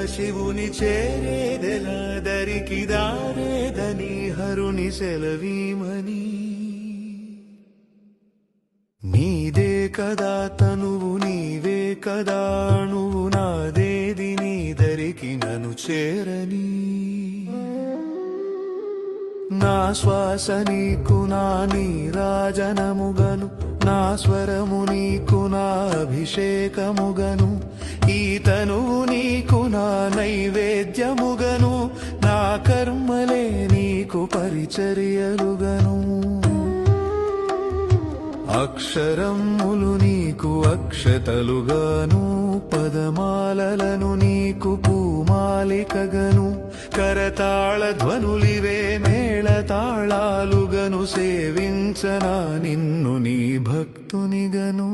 శివుని చేరేదెలా దరికి దారేదని హరుని సెలవీమని నీదే కదా తనువు నీవే కదా అణువు నాదేది నీ దరికి నన్ను చేరని నా శ్వాస నీకు నా నీరాజనముగను నా స్వరము నీకు నా అభిషేకముగను ఈ తనువు నీకు నా నైవేద్యముగను నా కర్మలే నీకు పరిచర్యలుగను అక్షరములు నీకు అక్షతలుగాను పదమాలలను నీకు పూమాలికగను కరతాళ ధ్వనులివే మేళతాళాలుగను సేవించనా నిన్ను నీ భక్తునిగను